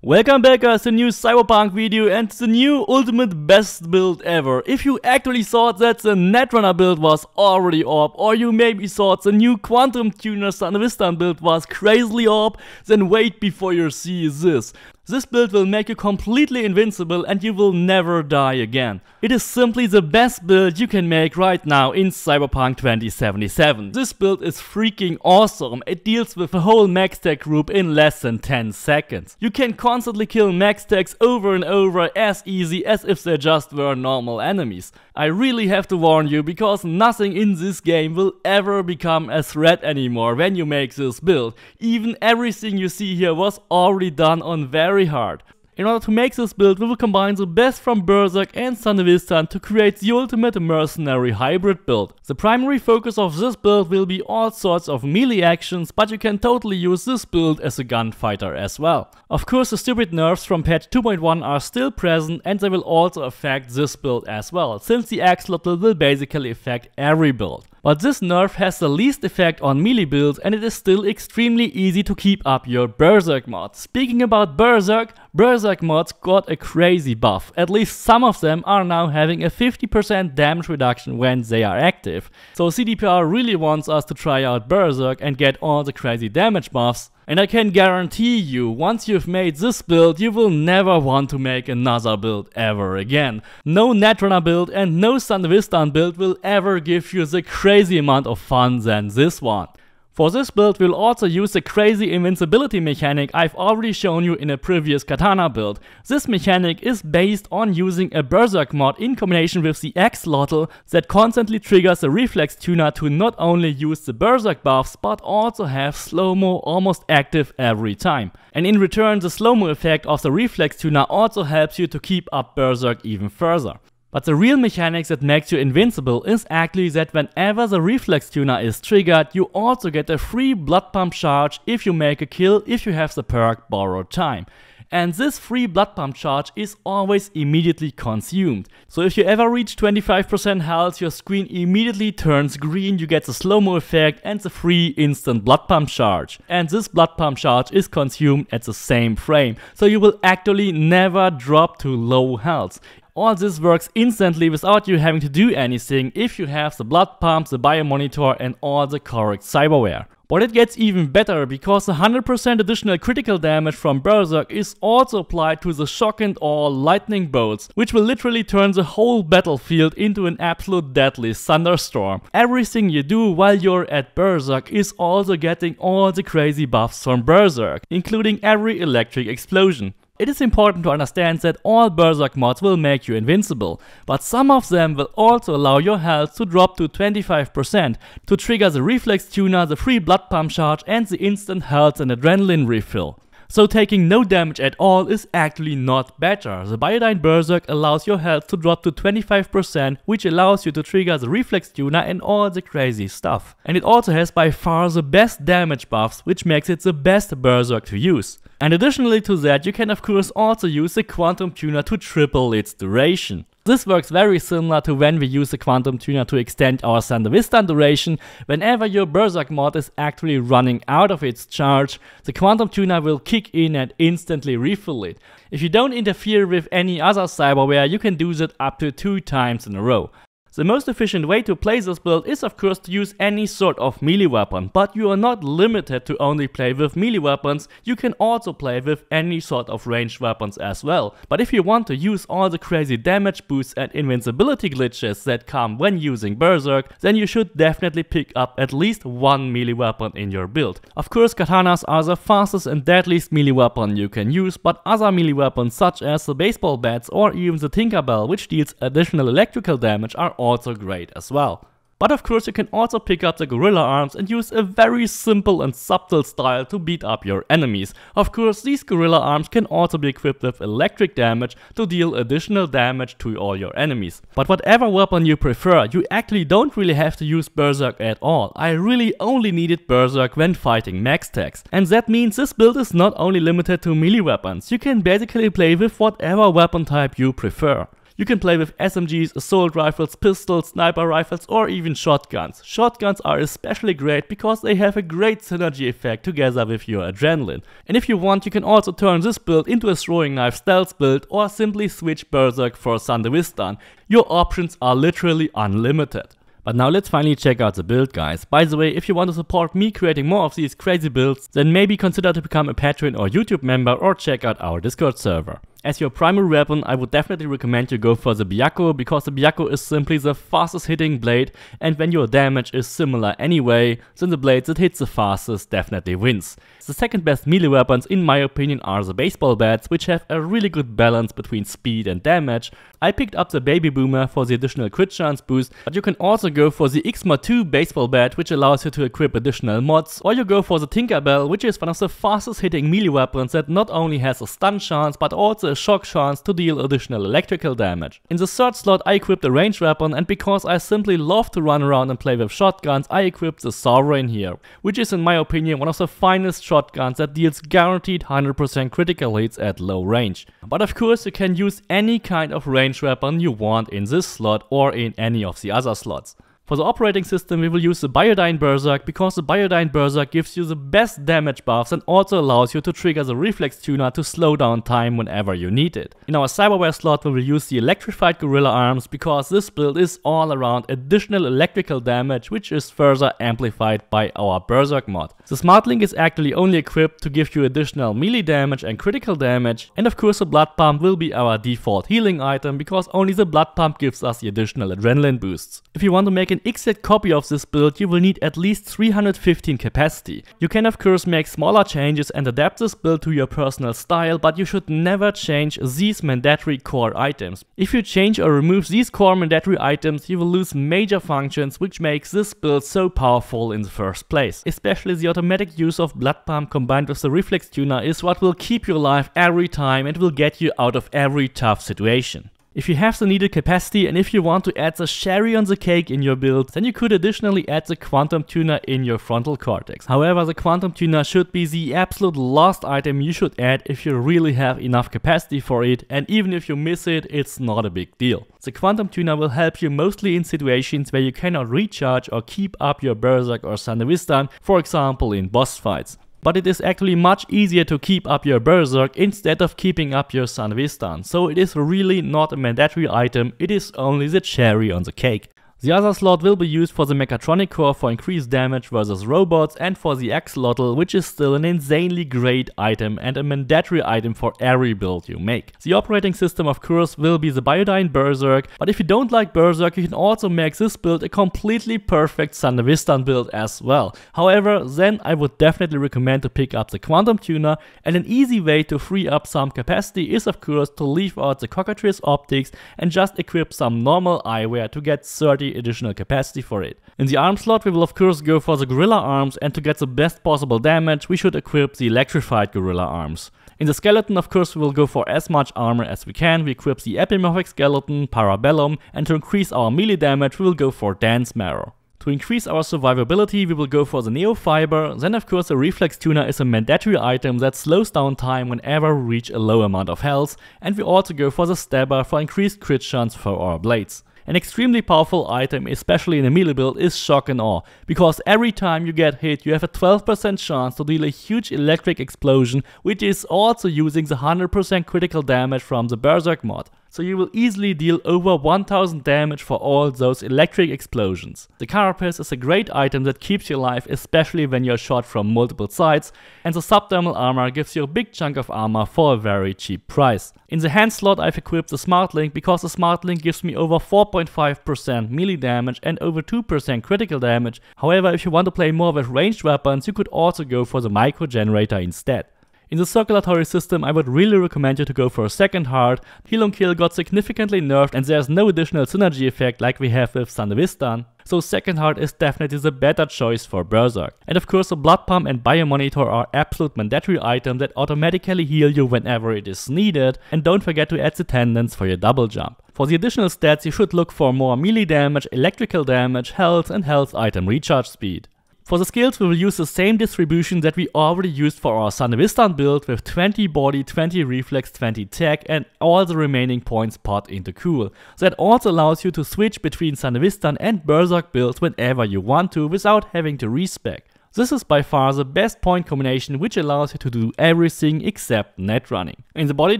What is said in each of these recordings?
Welcome back guys to a new Cyberpunk video and the new ultimate best build ever. If you actually thought that the Netrunner build was already OP, or you maybe thought the new Quantum Tuner Sanvistan build was crazily OP, then wait before you see this. This build will make you completely invincible and you will never die again. It is simply the best build you can make right now in Cyberpunk 2077. This build is freaking awesome. It deals with a whole max tech group in less than 10 seconds. You can constantly kill max techs over and over as easy as if they just were normal enemies. I really have to warn you, because nothing in this game will ever become a threat anymore when you make this build. Even everything you see here was already done on very hard. In order to make this build, we will combine the best from Berserk and Sanvistan to create the ultimate mercenary hybrid build. The primary focus of this build will be all sorts of melee actions, but you can totally use this build as a gunfighter as well. Of course, the stupid nerfs from patch 2.1 are still present, and they will also affect this build as well, since the axolotl will basically affect every build. But this nerf has the least effect on melee builds, and it is still extremely easy to keep up your Berserk mod. Speaking about Berserk mods got a crazy buff. At least some of them are now having a 50% damage reduction when they are active. So CDPR really wants us to try out Berserk and get all the crazy damage buffs. And I can guarantee you, once you've made this build, you will never want to make another build ever again. No Netrunner build and no Sanvistan build will ever give you the crazy amount of fun than this one. For this build, we'll also use the crazy invincibility mechanic I've already shown you in a previous katana build. This mechanic is based on using a Berserk mod in combination with the axolotl that constantly triggers the Reflex Tuna to not only use the Berserk buffs, but also have slow-mo almost active every time. And in return, the slow-mo effect of the Reflex Tuna also helps you to keep up Berserk even further. But the real mechanics that makes you invincible is actually that whenever the Reflex Tuna is triggered, you also get a free blood pump charge if you make a kill if you have the perk Borrowed Time. And this free blood pump charge is always immediately consumed. So if you ever reach 25% health, your screen immediately turns green, you get the slow-mo effect and the free instant blood pump charge. And this blood pump charge is consumed at the same frame, so you will actually never drop to low health. All this works instantly without you having to do anything if you have the blood pump, the biomonitor and all the correct cyberware. But it gets even better, because the 100% additional critical damage from Berserk is also applied to the shock and awe lightning bolts, which will literally turn the whole battlefield into an absolute deadly thunderstorm. Everything you do while you're at Berserk is also getting all the crazy buffs from Berserk, including every electric explosion. It is important to understand that all Berserk mods will make you invincible, but some of them will also allow your health to drop to 25% to trigger the Reflex Tuna, the free blood pump charge and the instant health and adrenaline refill. So taking no damage at all is actually not better. The Biodyne Berserk allows your health to drop to 25%, which allows you to trigger the Reflex Tuna and all the crazy stuff. And it also has by far the best damage buffs, which makes it the best Berserk to use. And additionally to that, you can of course also use the Quantum Tuner to triple its duration. This works very similar to when we use the Quantum Tuner to extend our Sanvistan duration. Whenever your Berserk mod is actually running out of its charge, the Quantum Tuner will kick in and instantly refill it. If you don't interfere with any other cyberware, you can do that up to 2 times in a row. The most efficient way to play this build is of course to use any sort of melee weapon, but you are not limited to only play with melee weapons, you can also play with any sort of ranged weapons as well. But if you want to use all the crazy damage boosts and invincibility glitches that come when using Berserk, then you should definitely pick up at least one melee weapon in your build. Of course, katanas are the fastest and deadliest melee weapon you can use, but other melee weapons such as the baseball bats or even the Tinkerbell, which deals additional electrical damage, are also great as well. But of course you can also pick up the gorilla arms and use a very simple and subtle style to beat up your enemies. Of course these gorilla arms can also be equipped with electric damage to deal additional damage to all your enemies. But whatever weapon you prefer, you actually don't really have to use Berserk at all. I really only needed Berserk when fighting max techs. And that means this build is not only limited to melee weapons, you can basically play with whatever weapon type you prefer. You can play with SMGs, assault rifles, pistols, sniper rifles, or even shotguns. Shotguns are especially great because they have a great synergy effect together with your adrenaline. And if you want, you can also turn this build into a throwing knife stealth build or simply switch Berserk for Sandevistan. Your options are literally unlimited. But now let's finally check out the build, guys. By the way, if you want to support me creating more of these crazy builds, then maybe consider to become a Patreon or YouTube member or check out our Discord server. As your primary weapon, I would definitely recommend you go for the Byakuo, because the Byakuo is simply the fastest hitting blade, and when your damage is similar anyway, then the blade that hits the fastest definitely wins. The second best melee weapons in my opinion are the baseball bats, which have a really good balance between speed and damage. I picked up the Baby Boomer for the additional crit chance boost, but you can also go for the Xma 2 baseball bat, which allows you to equip additional mods, or you go for the Tinkerbell, which is one of the fastest hitting melee weapons that not only has a stun chance, but also a shock chance to deal additional electrical damage. In the third slot I equipped a ranged weapon, and because I simply love to run around and play with shotguns, I equipped the Sovereign here, which is in my opinion one of the finest shotguns that deals guaranteed 100% critical hits at low range. But of course you can use any kind of ranged weapon you want in this slot or in any of the other slots. For the operating system, we will use the Biodyne Berserk, because the Biodyne Berserk gives you the best damage buffs and also allows you to trigger the Reflex Tuna to slow down time whenever you need it. In our Cyberware slot, we will use the Electrified Gorilla Arms, because this build is all around additional electrical damage, which is further amplified by our Berserk mod. The Smart Link is actually only equipped to give you additional melee damage and critical damage, and of course the Blood Pump will be our default healing item, because only the Blood Pump gives us the additional adrenaline boosts. If you want to make an exact copy of this build, you will need at least 315 capacity. You can of course make smaller changes and adapt this build to your personal style, but you should never change these mandatory core items. If you change or remove these core mandatory items, you will lose major functions, which makes this build so powerful in the first place. Especially the automatic use of Blood Pump combined with the Reflex Tuna is what will keep you alive every time and will get you out of every tough situation. If you have the needed capacity and if you want to add the cherry on the cake in your build, then you could additionally add the Quantum Tuna in your frontal cortex. However, the Quantum Tuna should be the absolute last item you should add if you really have enough capacity for it, and even if you miss it, it's not a big deal. The Quantum Tuna will help you mostly in situations where you cannot recharge or keep up your Berserk or Sandevistan, for example in boss fights. But it is actually much easier to keep up your Berserk instead of keeping up your Sandevistan, so it is really not a mandatory item, it is only the cherry on the cake. The other slot will be used for the Mechatronic Core for increased damage versus robots, and for the Axolotl, which is still an insanely great item and a mandatory item for every build you make. The operating system of course will be the Biodyne Berserk, but if you don't like Berserk, you can also make this build a completely perfect Sandevistan build as well. However, then I would definitely recommend to pick up the Quantum Tuna, and an easy way to free up some capacity is of course to leave out the Cockatrice optics and just equip some normal eyewear to get 30 additional capacity for it. In the arm slot we will of course go for the Gorilla Arms, and to get the best possible damage we should equip the Electrified Gorilla Arms. In the skeleton of course we will go for as much armor as we can. We equip the Epimorphic Skeleton, Parabellum, and to increase our melee damage we will go for Dance Marrow. To increase our survivability we will go for the Neo Fiber, then of course the Reflex Tuna is a mandatory item that slows down time whenever we reach a low amount of health, and we also go for the Stabber for increased crit chance for our blades. An extremely powerful item, especially in a melee build, is Shock and Awe, because every time you get hit you have a 12% chance to deal a huge electric explosion, which is also using the 100% critical damage from the Berserk mod. So you will easily deal over 1000 damage for all those electric explosions. The Carapace is a great item that keeps you alive, especially when you're shot from multiple sides, and the Subdermal Armor gives you a big chunk of armor for a very cheap price. In the hand slot I've equipped the Smart Link, because the Smart Link gives me over 4.5% melee damage and over 2% critical damage. However, if you want to play more with ranged weapons, you could also go for the Micro Generator instead. In the circulatory system I would really recommend you to go for a second heart. Heal on Kill got significantly nerfed and there's no additional synergy effect like we have with Sandevistan, so second heart is definitely the better choice for Berserk. And of course the Blood Pump and Biomonitor are absolute mandatory items that automatically heal you whenever it is needed, and don't forget to add the tendons for your double jump. For the additional stats you should look for more melee damage, electrical damage, health and health item recharge speed. For the skills, we will use the same distribution that we already used for our Sanavistan build with 20 body, 20 reflex, 20 tech and all the remaining points pot into cool. That also allows you to switch between Sanavistan and Berserk builds whenever you want to without having to respec. This is by far the best point combination which allows you to do everything except net running. In the body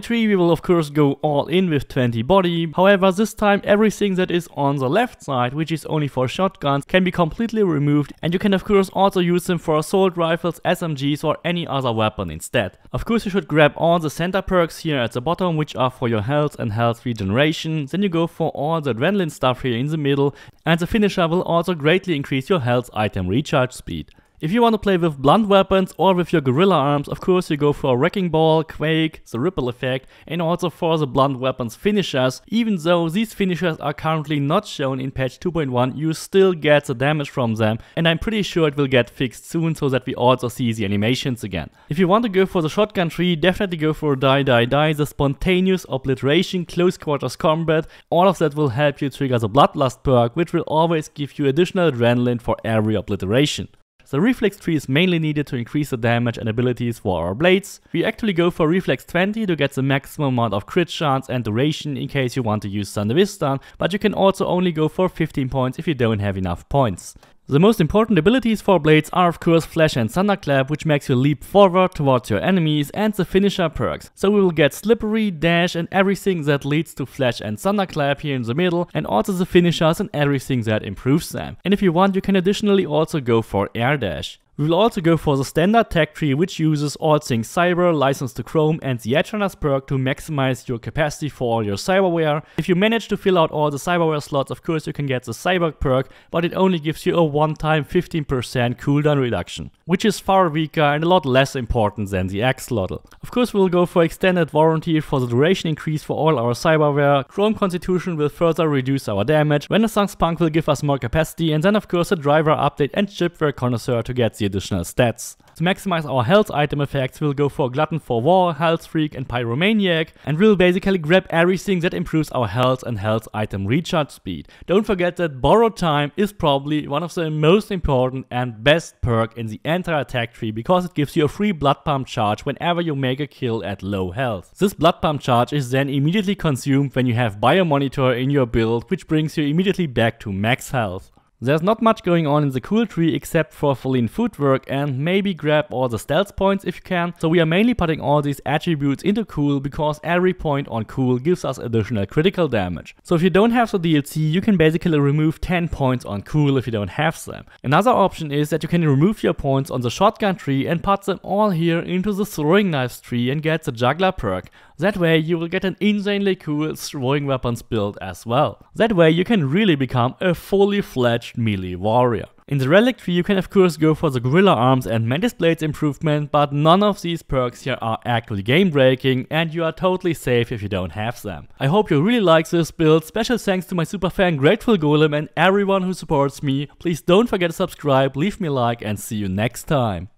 tree we will of course go all in with 20 body, however this time everything that is on the left side, which is only for shotguns, can be completely removed, and you can of course also use them for assault rifles, SMGs or any other weapon instead. Of course you should grab all the center perks here at the bottom, which are for your health and health regeneration, then you go for all the adrenaline stuff here in the middle, and the finisher will also greatly increase your health item recharge speed. If you want to play with blunt weapons or with your gorilla arms, of course you go for Wrecking Ball, Quake, the Ripple Effect, and also for the blunt weapons finishers. Even though these finishers are currently not shown in patch 2.1, you still get the damage from them, and I'm pretty sure it will get fixed soon so that we also see the animations again. If you want to go for the shotgun tree, definitely go for Die Die Die, the spontaneous obliteration, close quarters combat. All of that will help you trigger the Bloodlust perk, which will always give you additional adrenaline for every obliteration. The reflex tree is mainly needed to increase the damage and abilities for our blades. We actually go for reflex 20 to get the maximum amount of crit chance and duration in case you want to use Sanavistan, but you can also only go for 15 points if you don't have enough points. The most important abilities for blades are of course Flash and Thunderclap, which makes you leap forward towards your enemies, and the finisher perks. So we will get Slippery, Dash and everything that leads to Flash and Thunderclap here in the middle, and also the finishers and everything that improves them. And if you want, you can additionally also go for Air Dash. We will also go for the standard tech tree, which uses all things cyber, license to chrome and the Edgerunners perk to maximize your capacity for all your cyberware. If you manage to fill out all the cyberware slots, of course you can get the cyber perk, but it only gives you a one-time 15% cooldown reduction, which is far weaker and a lot less important than the axolotl. Of course we will go for extended warranty for the duration increase for all our cyberware. Chrome Constitution will further reduce our damage. Renaissance Punk will give us more capacity, and then of course a driver update and chipware connoisseur to get the additional stats. To maximize our health item effects, we'll go for Glutton for War, Health Freak and Pyromaniac, and we'll basically grab everything that improves our health and health item recharge speed. Don't forget that Borrowed Time is probably one of the most important and best perk in the entire attack tree, because it gives you a free blood pump charge whenever you make a kill at low health. This blood pump charge is then immediately consumed when you have Biomonitor in your build, which brings you immediately back to max health. There's not much going on in the cool tree except for Feline footwork, and maybe grab all the stealth points if you can. So we are mainly putting all these attributes into cool because every point on cool gives us additional critical damage. So if you don't have the DLC, you can basically remove 10 points on cool if you don't have them. Another option is that you can remove your points on the shotgun tree and put them all here into the throwing knives tree and get the juggler perk. That way you will get an insanely cool throwing weapons build as well. That way you can really become a fully fledged melee warrior. In the relic tree you can of course go for the gorilla arms and mantis blades improvement, but none of these perks here are actually game breaking and you are totally safe if you don't have them. I hope you really like this build. Special thanks to my super fan Grateful Golem and everyone who supports me. Please don't forget to subscribe, leave me a like and see you next time.